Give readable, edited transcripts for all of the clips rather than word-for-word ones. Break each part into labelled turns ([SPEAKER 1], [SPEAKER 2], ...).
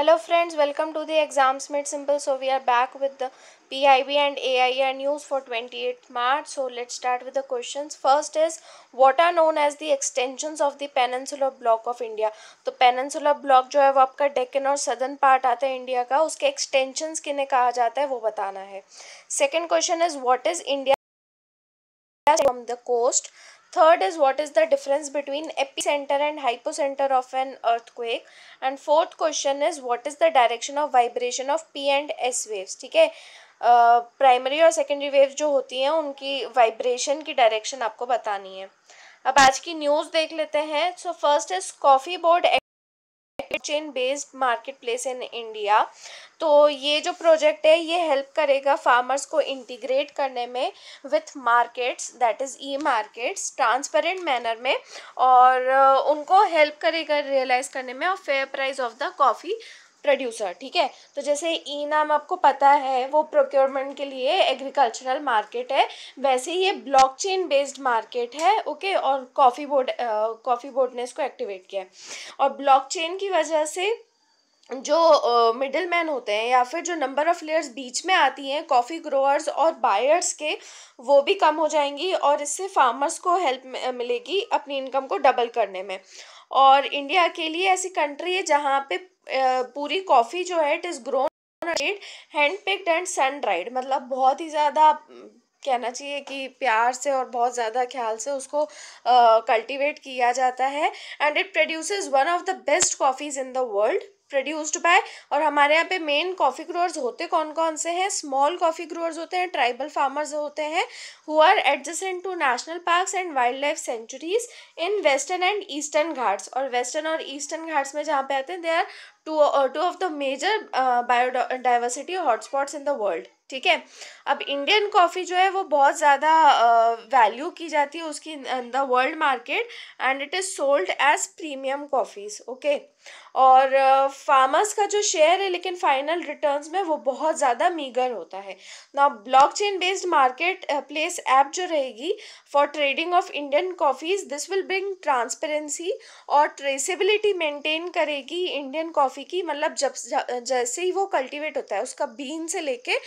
[SPEAKER 1] Hello friends, welcome to the Exams Made Simple. So we are back with the PIB and AIR news for 28th March. So let's start with the questions. First is, what are known as the extensions of the Peninsular Block of India? तो Peninsular Block जो है वो आपका डेक्कन और southern part आता है India का, उसके एक्सटेंशंस किन्हें कहा जाता है वो बताना है. Second question is, what is India from the coast. Third is, what is the difference between epicenter and hypocenter of an earthquake. And fourth question is, what is the direction of vibration of P and S waves. ठीक है, primary और secondary waves जो होती हैं उनकी vibration की direction आपको बतानी है. अब आज की न्यूज़ देख लेते हैं. So first is coffee board chain based market place in India. तो ये जो प्रोजेक्ट है ये हेल्प करेगा फार्मर्स को इंटीग्रेट करने में with markets, that is E markets, transparent manner में, और उनको हेल्प करेगा रियलाइज करने में of fair price of the coffee producer. ठीक है, तो जैसे ई नाम आपको पता है वो प्रोक्योरमेंट के लिए एग्रीकल्चरल मार्केट है, वैसे ही ये ब्लॉकचेन बेस्ड मार्केट है. ओके, और कॉफ़ी बोर्ड ने इसको एक्टिवेट किया है. और ब्लॉकचेन की वजह से जो मिडिल मैन होते हैं या फिर जो नंबर ऑफ़ लेयर्स बीच में आती हैं कॉफ़ी ग्रोअर्स और बायर्स के, वो भी कम हो जाएंगी और इससे फार्मर्स को हेल्प मिलेगी अपनी इनकम को डबल करने में. और इंडिया अकेली ऐसी कंट्री है जहाँ पे पूरी कॉफ़ी जो है it is grown hand picked and sun dried, मतलब बहुत ही ज़्यादा कहना चाहिए कि प्यार से और बहुत ज़्यादा ख्याल से उसको कल्टीवेट किया जाता है. And it produces one of the best coffees in the world produced by. और हमारे यहाँ पे मेन कॉफ़ी ग्रोअर्स होते कौन कौन से हैं? स्मॉल कॉफ़ी ग्रोअर्स होते हैं, ट्राइबल फार्मर्स होते हैं who are adjacent to national parks and wildlife sanctuaries in western and eastern Ghats. और वेस्टर्न और ईस्टर्न घाट्स में जहाँ पे आते हैं they are two of the major biodiversity hotspots in the world. ठीक है, अब इंडियन कॉफ़ी जो है वो बहुत ज़्यादा वैल्यू की जाती है उसकी in the world market, and it is sold as premium coffees. Okay, और फार्मर्स का जो शेयर है लेकिन फाइनल रिटर्न्स में वो बहुत ज़्यादा मीगर होता है. ना blockchain based market place app जो रहेगी for trading of Indian coffees, this will bring transparency और ट्रेसेबिलिटी मेंटेन करेगी इंडियन कॉफ़ी की. मतलब जैसे ही वो कल्टीवेट होता है उसका बीन से लेके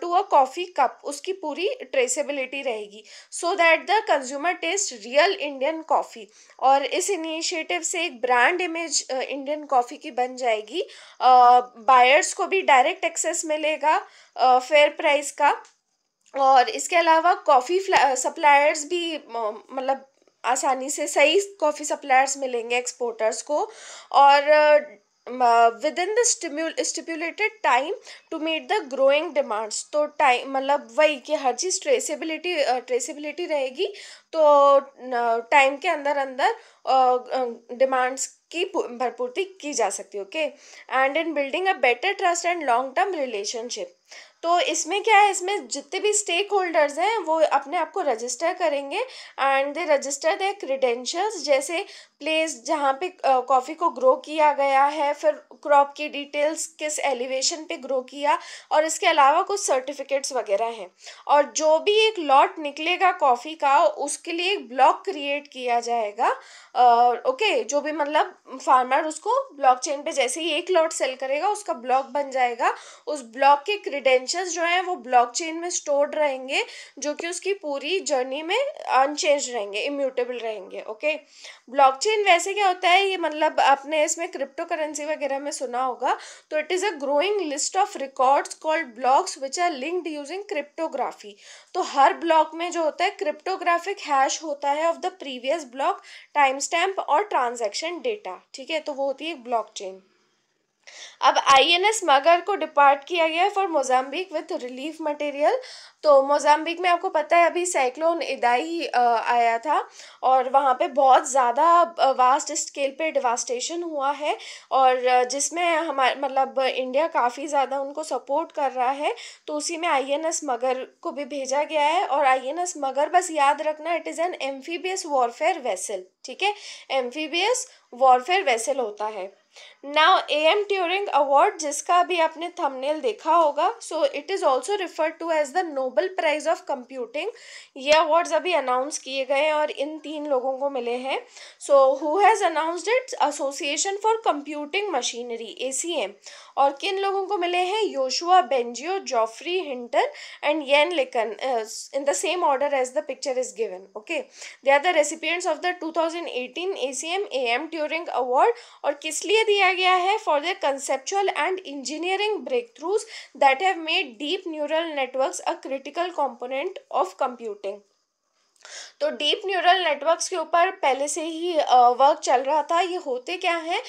[SPEAKER 1] टू अ कॉफ़ी कप, उसकी पूरी ट्रेसेबिलिटी रहेगी so that the consumer taste real Indian coffee. और इस इनिशिएटिव से एक ब्रांड इमेज इंडियन कॉफ़ी की बन जाएगी. बायर्स को भी डायरेक्ट एक्सेस मिलेगा फेयर प्राइस का. और इसके अलावा कॉफ़ी सप्लायर्स भी मतलब आसानी से सही कॉफ़ी सप्लायर्स मिलेंगे एक्सपोर्टर्स को. और within the stipulated time to meet the growing demands. तो टाइम मतलब वही कि हर चीज़ ट्रेसेबिलिटी रहेगी, तो टाइम के अंदर अंदर डिमांड्स की भरपूर्ति की जा सकती है. Okay, and in building a better trust and long term relationship. तो इसमें क्या है, इसमें जितने भी स्टेक होल्डर्स हैं वो अपने आप को रजिस्टर करेंगे and they register their credentials, जैसे प्लेस जहाँ पे कॉफ़ी को ग्रो किया गया है, फिर क्रॉप की डिटेल्स, किस एलिवेशन पे ग्रो किया, और इसके अलावा कुछ सर्टिफिकेट्स वगैरह हैं. और जो भी एक लॉट निकलेगा कॉफ़ी का उसके लिए एक ब्लॉक क्रिएट किया जाएगा. ओके, जो भी मतलब फार्मर उसको ब्लॉकचेन पे जैसे ही एक लॉट सेल करेगा उसका ब्लॉक बन जाएगा. उस ब्लॉक के क्रीडेंशियल्स जो हैं वो ब्लॉकचेन में स्टोर्ड रहेंगे, जो कि उसकी पूरी जर्नी में अनचेंज रहेंगे, इम्यूटेबल रहेंगे. ओके, ब्लॉकचेन वैसे क्या होता है, ये मतलब आपने इसमें क्रिप्टो करेंसी वगैरह में सुना होगा. तो it is a growing list of records called blocks which are linked using cryptography. तो हर ब्लॉक में जो होता है क्रिप्टोग्राफिक हैश होता है of the previous block, time stamp और ट्रांजैक्शन डेटा. ठीक है, तो वो होती है एक ब्लॉकचेन. अब आईएनएस मगर को डिपार्ट किया गया for Mozambique with relief material. तो मोजाम्बिक में आपको पता है अभी साइक्लोन इदाई आया था और वहाँ पे बहुत ज़्यादा वास्ट स्केल पे डिवास्टेशन हुआ है, और जिसमें हमारे मतलब इंडिया काफ़ी ज़्यादा उनको सपोर्ट कर रहा है. तो उसी में आईएनएस मगर को भी भेजा गया है. और आईएनएस मगर बस याद रखना, it is an amphibious warfare vessel. ठीक है, एम्फीबियस वॉरफेयर वेसल होता है. नाउ AM ट्यूरिंग अवार्ड, जिसका अभी आपने थंबनेल देखा होगा, so it is also referred to as the Nobel prize of computing. ये अवार्ड्स अभी अनाउंस किए गए हैं और इन 3 लोगों को मिले हैं। So who has announced it? Association for Computing Machinery, ACM। और किन लोगों को मिले हैं? Yoshua Bengio, Geoffrey Hinton and Yann LeCun, in the same order as the picture is given. Okay, they are the recipients of the 2018 ACM AM Turing Award. और किस लिए दिया गया है? For their conceptual and engineering breakthroughs that have made deep neural networks a critical component of computing. तो deep neural networks के ऊपर पहले से ही वर्क चल रहा था। ये होते क्या है?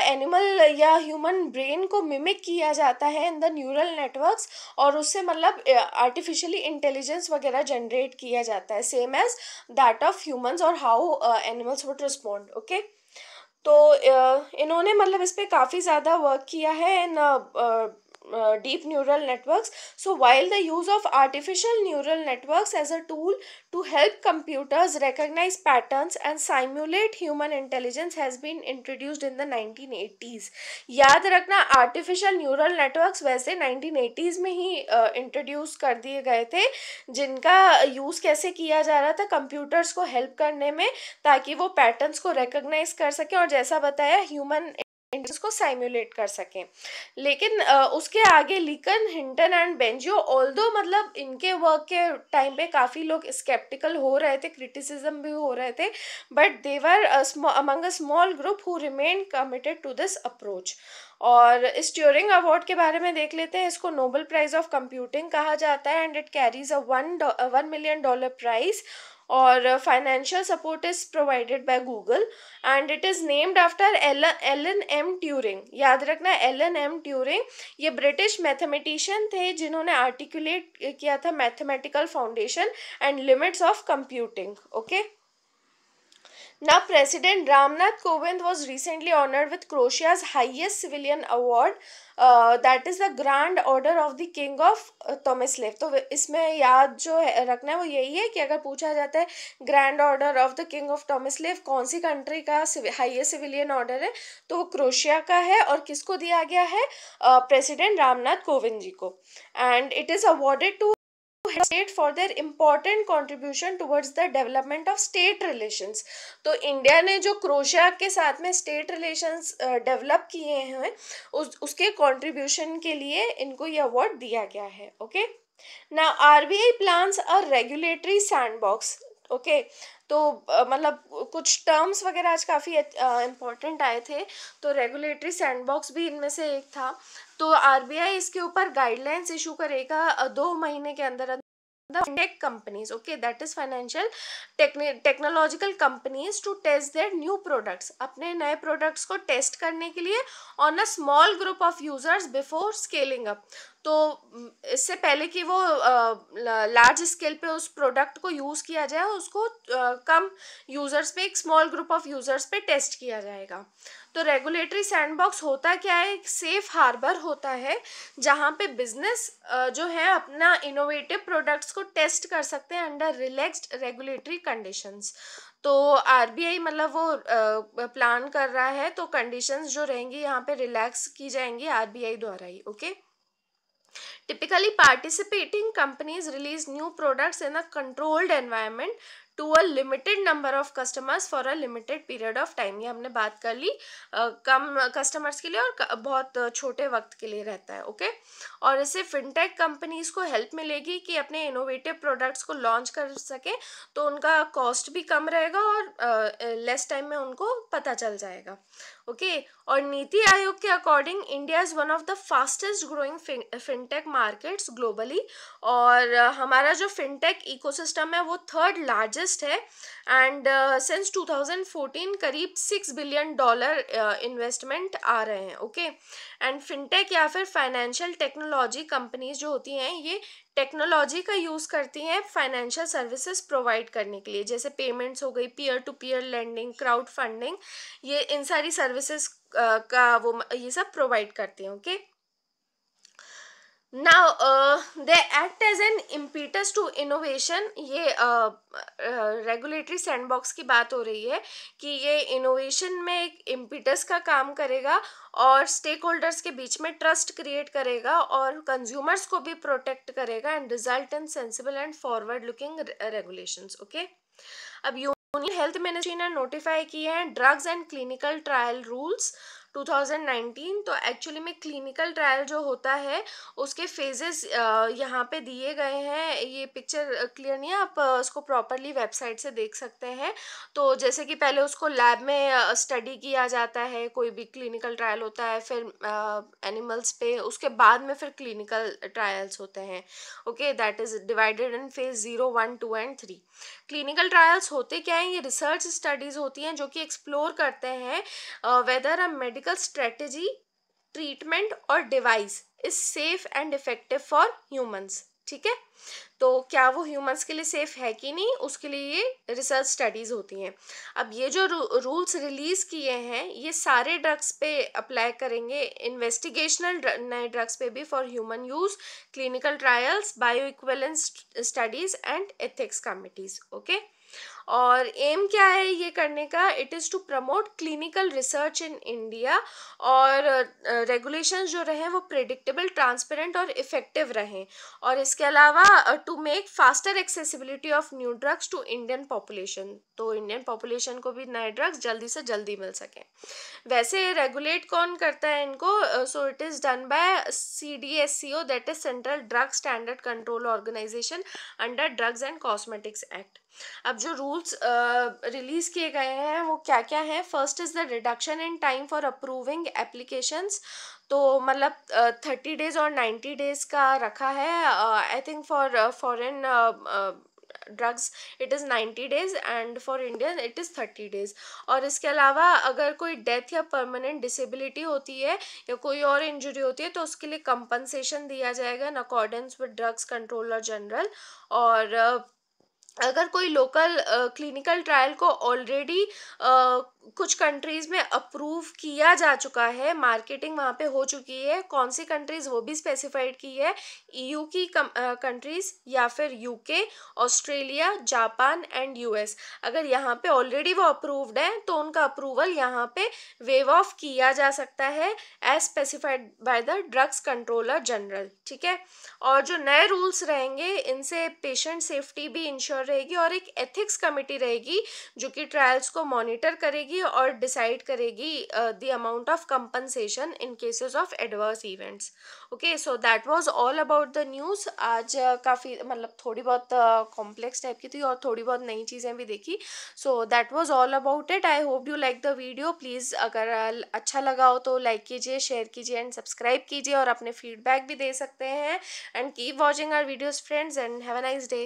[SPEAKER 1] एनिमल या ह्यूमन ब्रेन को मिमिक किया जाता है इन द न्यूरल नेटवर्क्स, और उससे मतलब आर्टिफिशियली इंटेलिजेंस वगैरह जनरेट किया जाता है, same as that of humans और how animals would respond. Okay, तो इन्होंने मतलब इस पर काफ़ी ज़्यादा वर्क किया है इन deep neural networks. So while the use of artificial neural networks as a tool to help computers recognize patterns and simulate human intelligence has been introduced in the 1980s. याद रखना, artificial neural networks वैसे 1980s में ही introduce कर दिए गए थे, जिनका use कैसे किया जा रहा था कंप्यूटर्स को हेल्प करने में, ताकि वो पैटर्न्स को रिकॉग्नाइज कर सकें और जैसा बताया ह्यूमन को साइमुलेट कर सकें। लेकिन उसके आगे लिकन, हिंटन एंड बेंजियो, ऑल्दो मतलब इनके वर्क के टाइम पे काफ़ी लोग स्केप्टिकल हो रहे थे, क्रिटिसिज्म भी हो रहे थे, but they were among a small group who remain committed to this approach. और इस ट्यूरिंग अवार्ड के बारे में देख लेते हैं। इसको नोबेल प्राइज ऑफ कंप्यूटिंग कहा जाता है and it carries a $1 million prize, और financial support is provided by Google and it is named after Alan M Turing. याद रखना, एलन एम ट्यूरिंग ये ब्रिटिश मैथमेटिशियन थे जिन्होंने आर्टिकुलेट किया था mathematical foundation and limits of computing. Okay, now, President Ramnath Kovind was recently honored with Croatia's highest civilian award, that is the Grand Order of the King of Tomislav. तो इसमें याद जो है रखना है वो यही है कि अगर पूछा जाता है grand order of the king of Tomislav कौन सी कंट्री का हाईएस्ट सिविलियन ऑर्डर है, तो वो क्रोशिया का है। और किसको दिया गया है? प्रेसिडेंट रामनाथ कोविंद जी को। And it is awarded to state for their important contribution towards the development of state relations. तो इंडिया ने जो क्रोशिया के साथ में स्टेट रिलेशंस डेवलप किए हैं उसके कंट्रीब्यूशन के लिए इनको ये अवार्ड दिया गया है। ओके, नाउ RBI प्लान्स अ रेगुलेटरी सैंडबॉक्स। ओके, तो मतलब कुछ टर्म्स वगैरह आज काफ़ी इम्पोर्टेंट आए थे, तो रेगुलेटरी सैंडबॉक्स भी इनमें से एक था। तो RBI इसके ऊपर गाइडलाइंस इशू करेगा 2 महीने के अंदर the fintech companies, okay, that is financial technological companies to test their new products, अपने नए प्रोडक्ट्स को टेस्ट करने के लिए on a small group of users before scaling up। तो इससे पहले कि वो लार्ज स्केल पे उस प्रोडक्ट को यूज़ किया जाए, उसको कम यूज़र्स पे, एक स्मॉल ग्रुप ऑफ यूज़र्स पे टेस्ट किया जाएगा। तो रेगुलेटरी सैंडबॉक्स होता क्या है? एक सेफ हार्बर होता है जहाँ पे बिजनेस जो है अपना इनोवेटिव प्रोडक्ट्स को टेस्ट कर सकते हैं अंडर रिलैक्स्ड रेगुलेटरी कंडीशंस। तो RBI मतलब वो प्लान कर रहा है, तो कंडीशंस जो रहेंगी यहाँ पे रिलैक्स की जाएंगी RBI द्वारा ही। Okay, typically participating companies release new products in a controlled environment to a limited number of customers for a limited period of time। ये हमने बात कर ली, कम कस्टमर्स के लिए और बहुत छोटे वक्त के लिए रहता है। ओके, और इससे फिनटेक कंपनीज को हेल्प मिलेगी कि अपने इनोवेटिव प्रोडक्ट्स को लॉन्च कर सके, तो उनका कॉस्ट भी कम रहेगा और लेस टाइम में उनको पता चल जाएगा। ओके, और नीति आयोग के according India is one of the fastest growing fintech markets globally, और हमारा जो फिनटेक इकोसिस्टम है वो 3rd लार्जेस्ट है एंड सिंस 2014 करीब $6 बिलियन इन्वेस्टमेंट आ रहे हैं। ओके, एंड फिनटेक या फिर फाइनेंशियल टेक्नोलॉजी कंपनीज जो होती हैं ये टेक्नोलॉजी का यूज़ करती हैं फाइनेंशियल सर्विसेज प्रोवाइड करने के लिए, जैसे पेमेंट्स हो गई, peer to peer lending, crowd funding, ये इन सारी सर्विसेज का वो ये सब प्रोवाइड करती हैं। Okay, Now they act as an impetus to innovation. ये रेगुलेटरी सैंडबॉक्स की बात हो रही है कि ये इनोवेशन में एक इम्पिटस का काम करेगा और स्टेक होल्डर्स के बीच में ट्रस्ट क्रिएट करेगा और कंज्यूमर्स को भी प्रोटेक्ट करेगा and result in sensible and forward looking regulations. Okay. अब यूनियन हेल्थ मिनिस्ट्री ने नोटिफाई किए हैं drugs and clinical trial rules 2019. तो एक्चुअली में क्लिनिकल ट्रायल जो होता है उसके फेजेस यहाँ पे दिए गए हैं. ये पिक्चर क्लियर नहीं है, आप उसको प्रॉपरली वेबसाइट से देख सकते हैं. तो जैसे कि पहले उसको लैब में स्टडी किया जाता है, कोई भी क्लिनिकल ट्रायल होता है, फिर एनिमल्स पे, उसके बाद में फिर क्लिनिकल ट्रायल्स होते हैं. Okay, that is divided in phase 0, 1, 2 and 3. Clinical trials होते क्या हैं? ये रिसर्च स्टडीज होती हैं जो कि एक्सप्लोर करते हैं whether a medical strategy, treatment और device is safe and effective for humans. ठीक है, तो क्या वो ह्यूमंस के लिए सेफ है कि नहीं, उसके लिए ये रिसर्च स्टडीज होती हैं. अब ये जो रूल्स रिलीज किए हैं ये सारे ड्रग्स पे अप्लाई करेंगे, इन्वेस्टिगेशनल नए ड्रग्स पे भी, for human use, clinical trials, bio equivalence studies and ethics committees. Okay. और एम क्या है ये करने का? It is to promote clinical research in India और रेगुलेशंस जो रहे वो प्रिडिक्टेबल, ट्रांसपेरेंट और इफेक्टिव रहें. और इसके अलावा to make faster accessibility of new drugs to Indian population. तो इंडियन पॉपुलेशन को भी नए ड्रग्स जल्दी से जल्दी मिल सकें. वैसे रेगुलेट कौन करता है इनको? So it is done by CDSCO, that is central drug standard control organisation under drugs and cosmetics act. अब जो रूल्स रिलीज किए गए हैं वो क्या क्या हैं? First is the reduction in time for approving applications. तो मतलब 30 डेज और 90 डेज का रखा है. I think for foreign drugs it is 90 days and for Indian it is 30 days. और इसके अलावा अगर कोई डेथ या परमानेंट डिसेबिलिटी होती है या कोई और इंजरी होती है तो उसके लिए कंपनसेशन दिया जाएगा in accordance with drugs controller general. और अगर कोई लोकल क्लिनिकल ट्रायल को ऑलरेडी कुछ कंट्रीज़ में अप्रूव किया जा चुका है, मार्केटिंग वहाँ पे हो चुकी है, कौन सी कंट्रीज़ वो भी स्पेसिफाइड की है, EU की कंट्रीज़ या फिर UK, Australia, Japan and US. अगर यहाँ पे ऑलरेडी वो अप्रूव्ड है तो उनका अप्रूवल यहाँ पे वेव ऑफ किया जा सकता है as specified by the drugs controller general. ठीक है. और जो नए रूल्स रहेंगे इनसे पेशेंट सेफ्टी भी इंश्योर रहेगी और एक एथिक्स कमेटी रहेगी जो कि ट्रायल्स को मॉनिटर करेगी और डिसाइड करेगी the amount of compensation in cases of adverse events. Okay, so that was all about the news. आज काफ़ी मतलब थोड़ी बहुत कॉम्प्लेक्स टाइप की थी और थोड़ी बहुत नई चीज़ें भी देखी. So that was all about it. I hope you like the video. Please अगर अच्छा लगा हो तो लाइक कीजिए, शेयर कीजिए एंड सब्सक्राइब कीजिए और अपने फीडबैक भी दे सकते हैं. And keep watching our videos, friends, and have a nice day.